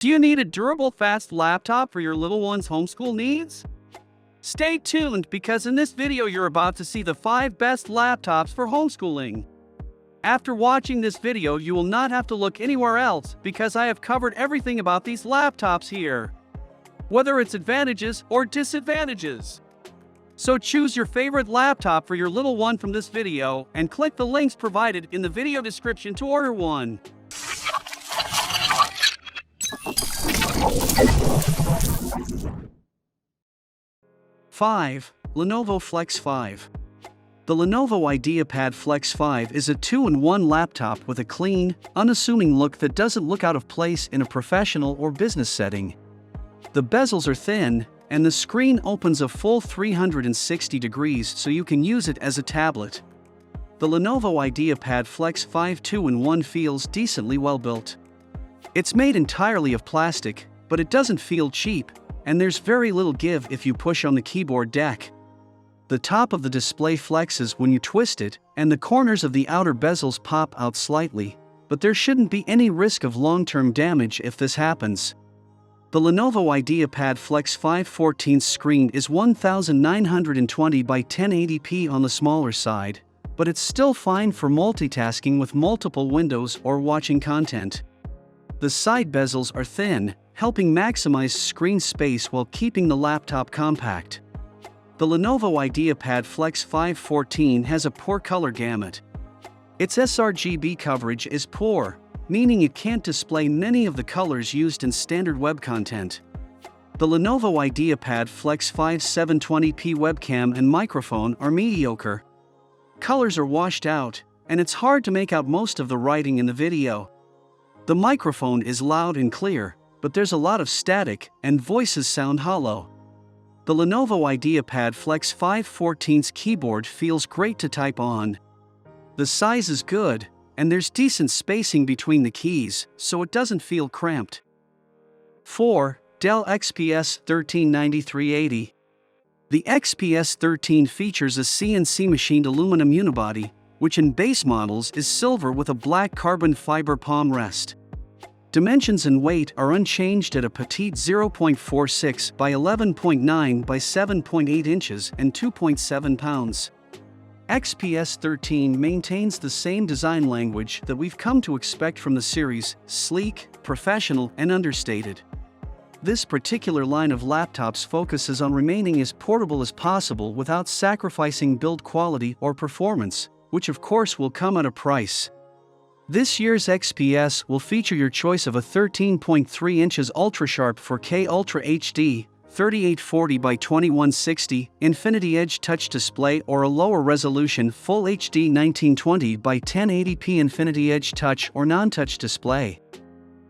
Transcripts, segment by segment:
Do you need a durable, fast laptop for your little one's homeschool needs? Stay tuned because in this video you're about to see the 5 best laptops for homeschooling. After watching this video, you will not have to look anywhere else because I have covered everything about these laptops here, whether it's advantages or disadvantages. So choose your favorite laptop for your little one from this video and click the links provided in the video description to order one. 5. Lenovo Flex 5. The Lenovo IdeaPad Flex 5 is a 2-in-1 laptop with a clean, unassuming look that doesn't look out of place in a professional or business setting. The bezels are thin, and the screen opens a full 360 degrees so you can use it as a tablet. The Lenovo IdeaPad Flex 5 2-in-1 feels decently well built. It's made entirely of plastic, but it doesn't feel cheap, and there's very little give if you push on the keyboard deck. The top of the display flexes when you twist it, and the corners of the outer bezels pop out slightly, but there shouldn't be any risk of long-term damage if this happens. The Lenovo IdeaPad Flex 514's screen is 1920 by 1080p on the smaller side, but it's still fine for multitasking with multiple windows or watching content. The side bezels are thin, helping maximize screen space while keeping the laptop compact. The Lenovo IdeaPad Flex 514 has a poor color gamut. Its sRGB coverage is poor, meaning it can't display many of the colors used in standard web content. The Lenovo IdeaPad Flex 5 720p webcam and microphone are mediocre. Colors are washed out, and it's hard to make out most of the writing in the video. The microphone is loud and clear, but there's a lot of static, and voices sound hollow. The Lenovo IdeaPad Flex 514's keyboard feels great to type on. The size is good, and there's decent spacing between the keys, so it doesn't feel cramped. 4. Dell XPS 139380. The XPS 13 features a CNC machined aluminum unibody, which in base models is silver with a black carbon fiber palm rest. Dimensions and weight are unchanged at a petite 0.46 by 11.9 by 7.8 inches and 2.7 pounds. XPS 13 maintains the same design language that we've come to expect from the series: sleek, professional, and understated. This particular line of laptops focuses on remaining as portable as possible without sacrificing build quality or performance, which of course will come at a price. This year's XPS will feature your choice of a 13.3 inches ultra-sharp 4K Ultra HD 3840 by 2160 Infinity Edge touch display or a lower resolution Full HD 1920 by 1080p Infinity Edge touch or non-touch display.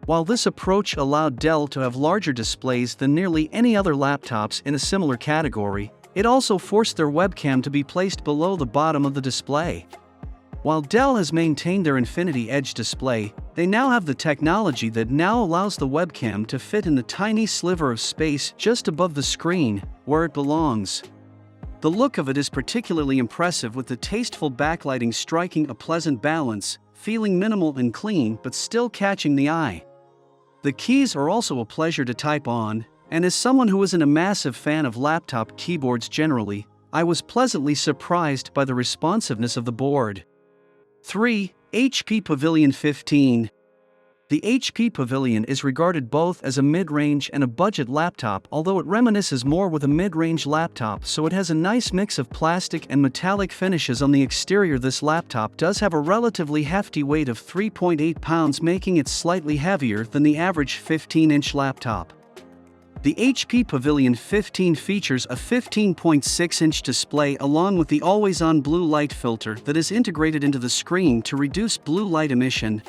While this approach allowed Dell to have larger displays than nearly any other laptops in a similar category, it also forced their webcam to be placed below the bottom of the display. While Dell has maintained their Infinity Edge display, they now have the technology that now allows the webcam to fit in the tiny sliver of space just above the screen, where it belongs. The look of it is particularly impressive, with the tasteful backlighting striking a pleasant balance, feeling minimal and clean but still catching the eye. The keys are also a pleasure to type on, and as someone who isn't a massive fan of laptop keyboards generally, I was pleasantly surprised by the responsiveness of the board. 3. HP Pavilion 15. The HP Pavilion is regarded both as a mid-range and a budget laptop, although it reminisces more with a mid-range laptop, so it has a nice mix of plastic and metallic finishes on the exterior. This laptop does have a relatively hefty weight of 3.8 pounds, making it slightly heavier than the average 15-inch laptop. The HP Pavilion 15 features a 15.6-inch display along with the always-on blue light filter that is integrated into the screen to reduce blue light emission.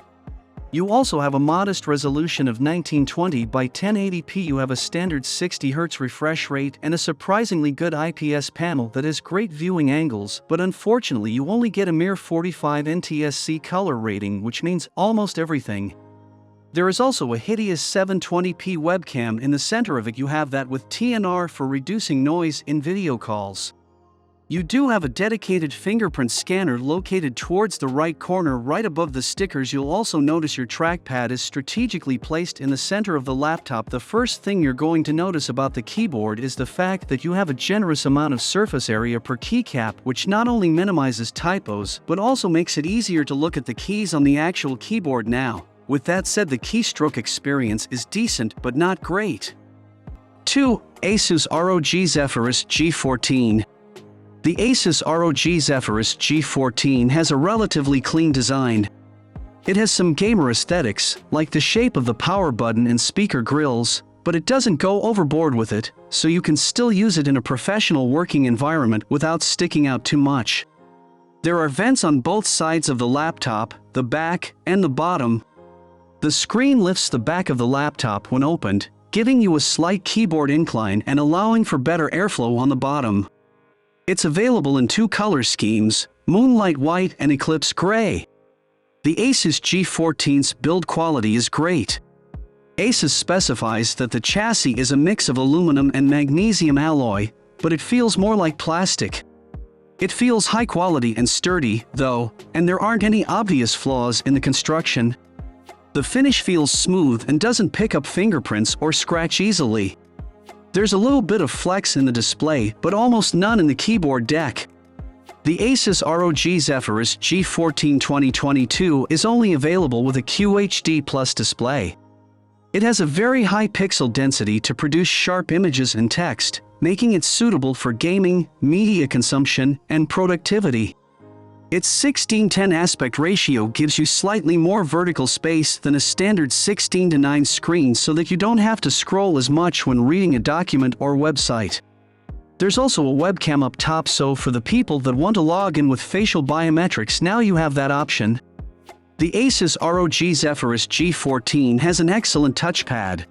You also have a modest resolution of 1920 by 1080p. You have a standard 60 Hz refresh rate and a surprisingly good IPS panel that has great viewing angles, but unfortunately you only get a mere 45 NTSC color rating, which means almost everything. There is also a hideous 720p webcam in the center of it. You have that with TNR for reducing noise in video calls. You do have a dedicated fingerprint scanner located towards the right corner right above the stickers. You'll also notice your trackpad is strategically placed in the center of the laptop. The first thing you're going to notice about the keyboard is the fact that you have a generous amount of surface area per keycap, which not only minimizes typos, but also makes it easier to look at the keys on the actual keyboard now. With that said, the keystroke experience is decent but not great. 2. Asus ROG Zephyrus G14. The Asus ROG Zephyrus G14 has a relatively clean design. It has some gamer aesthetics, like the shape of the power button and speaker grills, but it doesn't go overboard with it, so you can still use it in a professional working environment without sticking out too much. There are vents on both sides of the laptop, the back, and the bottom. The screen lifts the back of the laptop when opened, giving you a slight keyboard incline and allowing for better airflow on the bottom. It's available in 2 color schemes, Moonlight White and Eclipse Gray. The Asus G14's build quality is great. Asus specifies that the chassis is a mix of aluminum and magnesium alloy, but it feels more like plastic. It feels high quality and sturdy, though, and there aren't any obvious flaws in the construction. The finish feels smooth and doesn't pick up fingerprints or scratch easily. There's a little bit of flex in the display, but almost none in the keyboard deck. The Asus ROG Zephyrus G14 2022 is only available with a QHD Plus display. It has a very high pixel density to produce sharp images and text, making it suitable for gaming, media consumption, and productivity. Its 16:10 aspect ratio gives you slightly more vertical space than a standard 16:9 screen, so that you don't have to scroll as much when reading a document or website. There's also a webcam up top, so for the people that want to log in with facial biometrics, now you have that option. The Asus ROG Zephyrus G14 has an excellent touchpad.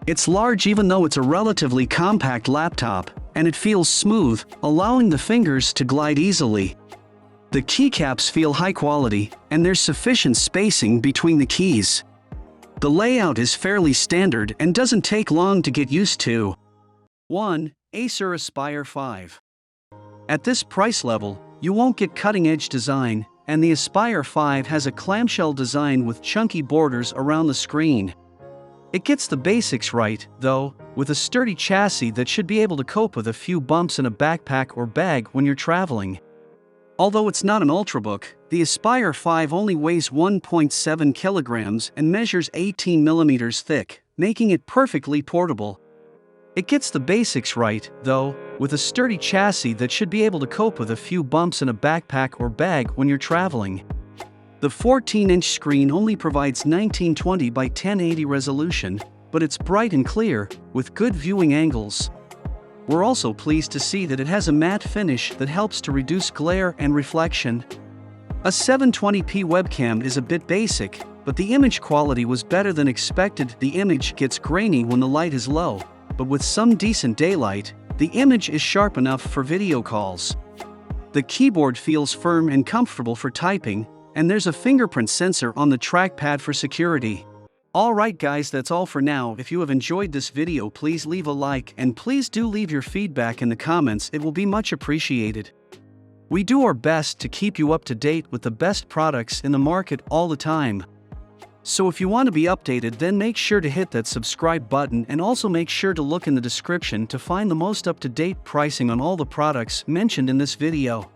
It's large even though it's a relatively compact laptop, and it feels smooth, allowing the fingers to glide easily. The keycaps feel high quality, and there's sufficient spacing between the keys. The layout is fairly standard and doesn't take long to get used to. 1. Acer Aspire 5. At this price level, you won't get cutting-edge design, and the Aspire 5 has a clamshell design with chunky borders around the screen. It gets the basics right, though, with a sturdy chassis that should be able to cope with a few bumps in a backpack or bag when you're traveling. Although it's not an ultrabook, the Aspire 5 only weighs 1.7 kilograms and measures 18 millimeters thick, making it perfectly portable. It gets the basics right, though, with a sturdy chassis that should be able to cope with a few bumps in a backpack or bag when you're traveling. The 14-inch screen only provides 1920 by 1080 resolution, but it's bright and clear, with good viewing angles. We're also pleased to see that it has a matte finish that helps to reduce glare and reflection. A 720p webcam is a bit basic, but the image quality was better than expected. The image gets grainy when the light is low, but with some decent daylight, the image is sharp enough for video calls. The keyboard feels firm and comfortable for typing, and there's a fingerprint sensor on the trackpad for security. Alright guys, that's all for now. If you have enjoyed this video, please leave a like, and please do leave your feedback in the comments. It will be much appreciated. We do our best to keep you up to date with the best products in the market all the time. So if you want to be updated, then make sure to hit that subscribe button, and also make sure to look in the description to find the most up-to-date pricing on all the products mentioned in this video.